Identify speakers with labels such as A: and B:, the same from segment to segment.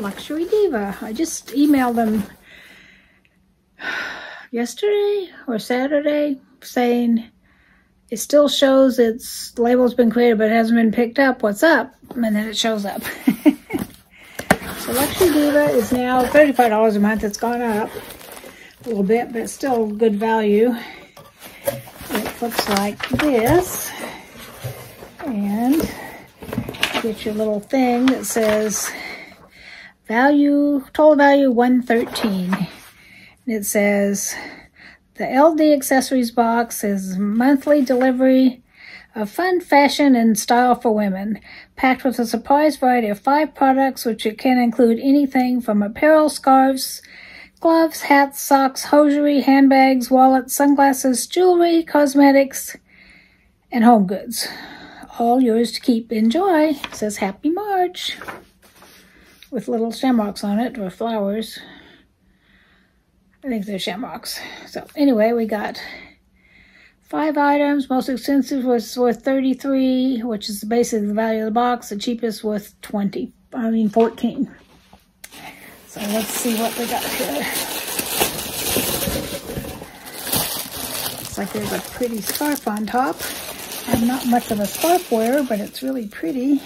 A: Luxury Diva. I just emailed them yesterday or Saturday saying it still shows its label's been created, but it hasn't been picked up. What's up? And then it shows up. So Luxury Diva is now $35 a month. It's gone up a little bit, but it's still good value. It looks like this. And you get your little thing that says total value $113. And it says the LD accessories box is monthly delivery of fun, fashion, and style for women, packed with a surprise variety of 5 products, which it can include anything from apparel, scarves, gloves, hats, socks, hosiery, handbags, wallets, sunglasses, jewelry, cosmetics, and home goods. All yours to keep. Enjoy. It says Happy March with little shamrocks on it, or flowers. I think they're shamrocks. So anyway, we got 5 items. Most expensive was worth $33, which is basically the value of the box. The cheapest worth $14. So let's see what we got here. Looks like there's a pretty scarf on top. I'm not much of a scarf wearer, but it's really pretty.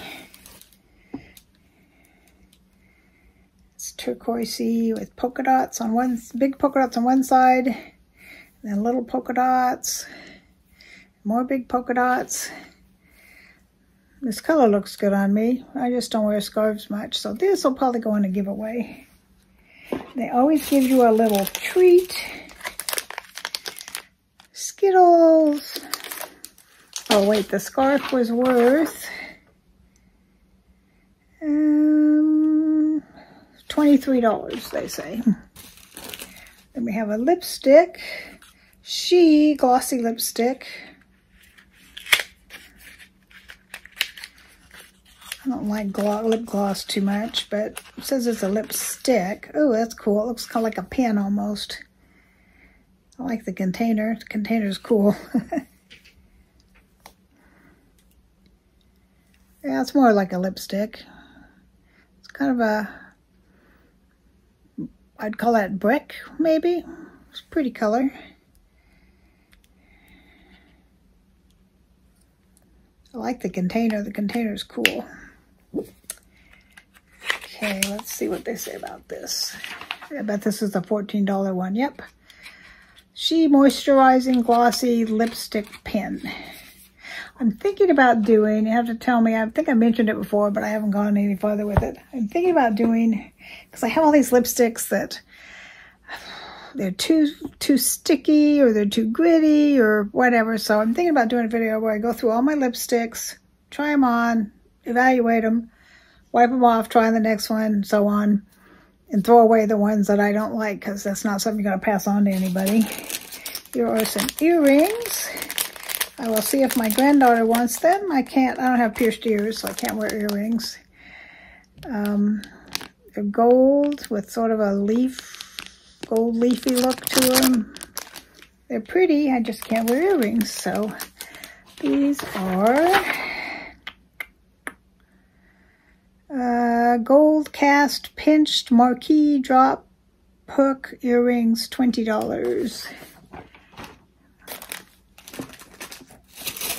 A: It's turquoisey with polka dots on big polka dots on one side, and then little polka dots, more big polka dots. This color looks good on me. I just don't wear scarves much, so this will probably go in a giveaway. They always give you a little treat. Skittles. Oh wait, the scarf was worth $23, they say. Then we have a lipstick. Glossy lipstick. I don't like lip gloss too much, but it says it's a lipstick. Oh, that's cool. It looks kind of like a pen almost. I like the container. The container's cool. Yeah, it's more like a lipstick. It's kind of I'd call that brick, maybe. It's a pretty color. I like the container. The container's cool. Okay, let's see what they say about this. I bet this is the $14 one. Yep. Moisturizing Glossy Lipstick Pen. I'm thinking about doing, you have to tell me, I think I mentioned it before, but I haven't gone any further with it. I'm thinking about doing, because I have all these lipsticks that they're too sticky, or they're too gritty, or whatever. So I'm thinking about doing a video where I go through all my lipsticks, try them on, evaluate them, wipe them off, try the next one, so on, and throw away the ones that I don't like, because that's not something you're going to pass on to anybody. Here are some earrings. I will see if my granddaughter wants them. I don't have pierced ears, so I can't wear earrings. They're gold with sort of a gold leafy look to them. They're pretty, I just can't wear earrings. So these are gold cast pinched marquee drop hook earrings, $20.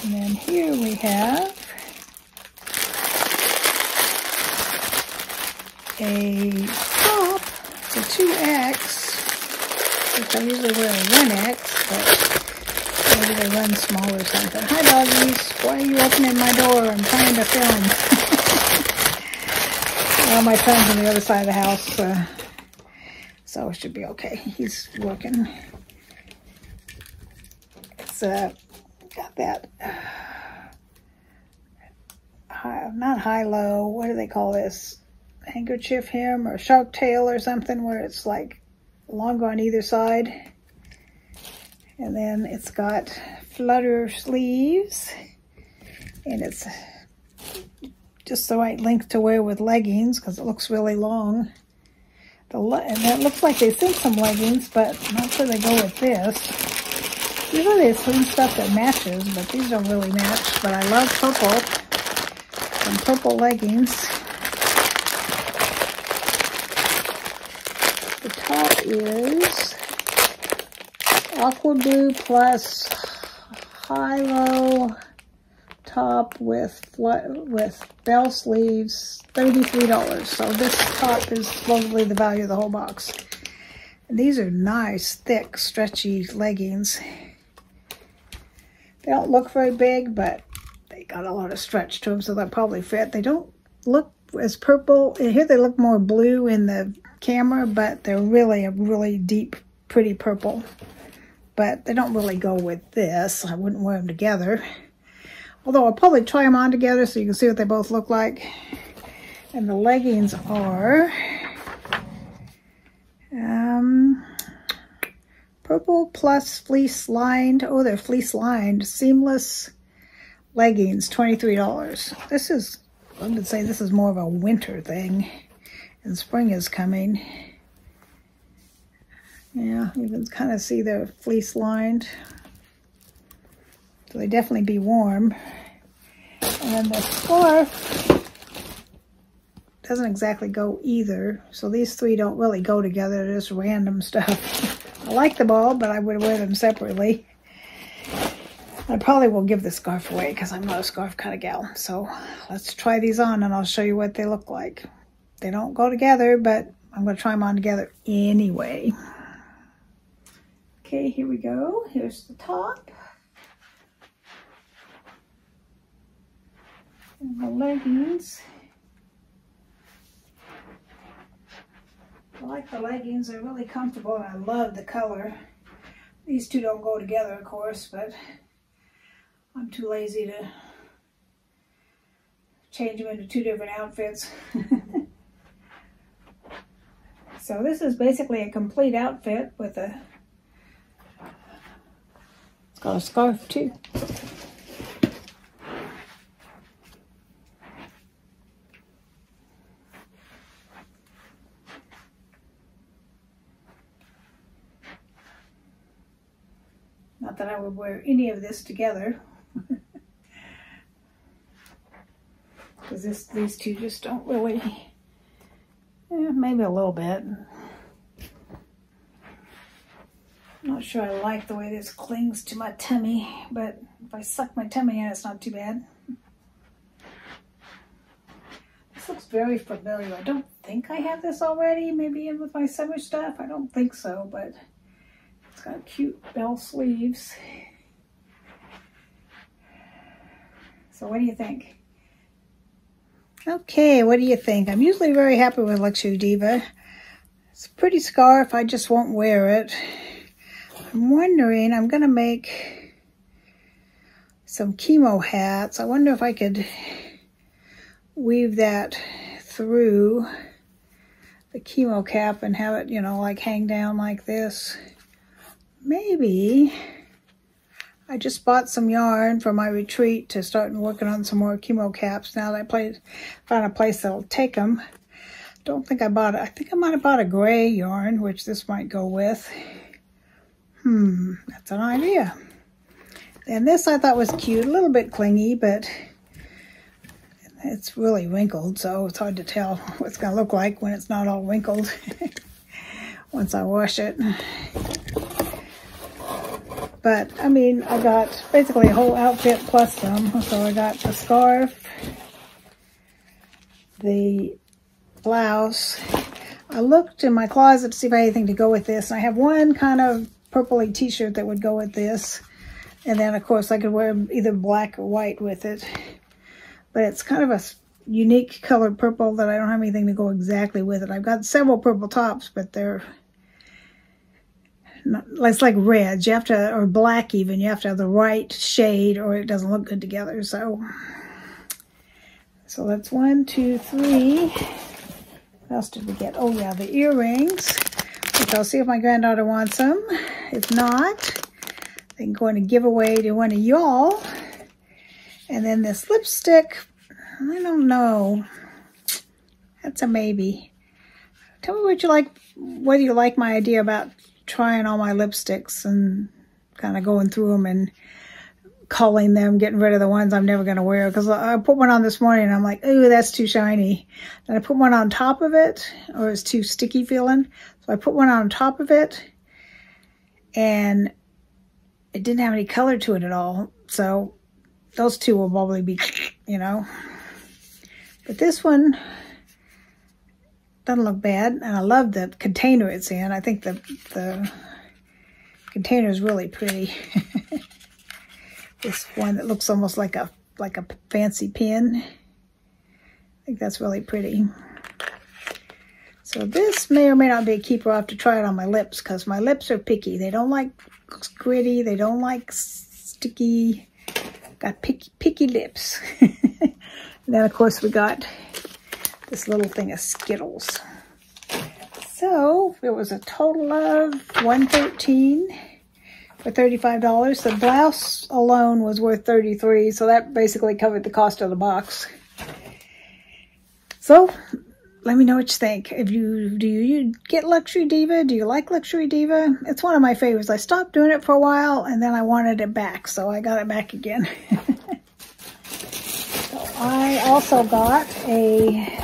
A: And then here we have a top, the 2X, which I usually wear a 1X, but maybe they run small or something. Hi doggies, why are you opening my door? I'm trying to film. Well, my son's on the other side of the house, so it should be okay. He's working. It's got that not high-low, what do they call this? Handkerchief hem or shark tail or something, where it's like longer on either side. And then it's got flutter sleeves, and it's just the right length to wear with leggings because it looks really long. And it looks like they sent some leggings, but I'm not sure they go with this. Usually they send stuff that matches, but these don't really match. But I love purple. Some purple leggings. The top is aqua blue plus high-low top with bell sleeves, $33. So this top is supposedly the value of the whole box. And these are nice, thick, stretchy leggings. They don't look very big, but they got a lot of stretch to them, so they'll probably fit. They don't look as purple. Here they look more blue in the camera, but they're really a really deep, pretty purple. But they don't really go with this. I wouldn't wear them together. Although I'll probably try them on together so you can see what they both look like. And the leggings are purple plus fleece lined. Oh, they're fleece lined. Seamless leggings, $23. This is, I would say this is more of a winter thing. And spring is coming. Yeah, you can kind of see they're fleece lined. So they definitely be warm. And the scarf doesn't exactly go either. So these three don't really go together. They're just random stuff. I like them all, but I would wear them separately. I probably will give the scarf away because I'm not a scarf kind of gal. So let's try these on and I'll show you what they look like. They don't go together, but I'm going to try them on together anyway. Okay, here we go. Here's the top. And the leggings. I like the leggings. They're really comfortable and I love the color. These two don't go together, of course, but I'm too lazy to change them into two different outfits. So this is basically a complete outfit with a, it's got a scarf too. Not that I would wear any of this together. Because these two just don't really, maybe a little bit. Not sure I like the way this clings to my tummy, but if I suck my tummy in, it's not too bad. This looks very familiar. I don't think I have this already, maybe in with my summer stuff. I don't think so, but it's got cute bell sleeves. So what do you think? Okay, what do you think? I'm usually very happy with Luxury Diva. It's a pretty scarf, I just won't wear it. I'm wondering, I'm gonna make some chemo hats. I wonder if I could weave that through the chemo cap and have it, you know, like hang down like this. Maybe. I just bought some yarn for my retreat to start working on some more chemo caps. Now that I found a place that'll take them. Don't think I bought it. I think I might have bought a gray yarn, which this might go with. That's an idea. And this I thought was cute, a little bit clingy, but it's really wrinkled, so it's hard to tell what it's going to look like when it's not all wrinkled once I wash it. But, I mean, I got basically a whole outfit plus some. So I got the scarf, the blouse. I looked in my closet to see if I had anything to go with this. And I have one kind of purpley t-shirt that would go with this. And then, of course, I could wear either black or white with it. But it's kind of a unique colored purple that I don't have anything to go exactly with it. I've got several purple tops, but they're not, it's like red. You have to, or black even. You have to have the right shade or it doesn't look good together. So that's 1, 2, 3. What else did we get? Oh yeah, the earrings, which I'll see if my granddaughter wants them. If not, I'm going to give away to one of y'all. And then this lipstick, I don't know. That's a maybe. Tell me what you like, whether you like my idea about trying all my lipsticks and kind of going through them and culling them, getting rid of the ones I'm never going to wear. Because I put one on this morning and I'm like, ooh, that's too shiny. Then I put one on top of it, or it's too sticky feeling. So I put one on top of it, and it didn't have any color to it at all. So those two will probably be, you know. But this one doesn't look bad, and I love the container it's in. I think the container is really pretty. This one that looks almost like a fancy pin. I think that's really pretty. So this may or may not be a keeper. I'll have to try it on my lips, because my lips are picky. They don't like gritty. They don't like sticky. Got picky lips. And then, of course, we got this little thing of Skittles. So it was a total of $113 for $35. The blouse alone was worth $33, so that basically covered the cost of the box. So let me know what you think. Do you get Luxury Diva? Do you like Luxury Diva? It's one of my favorites. I stopped doing it for a while, and then I wanted it back, so I got it back again. So I also got a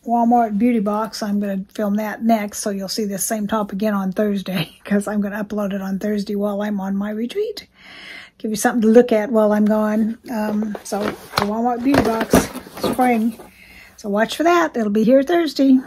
A: Walmart beauty box. I'm going to film that next, so you'll see this same top again on Thursday, because I'm going to upload it on Thursday while I'm on my retreat. Give you something to look at while I'm gone. So the Walmart beauty box, spring. So watch for that. It'll be here Thursday.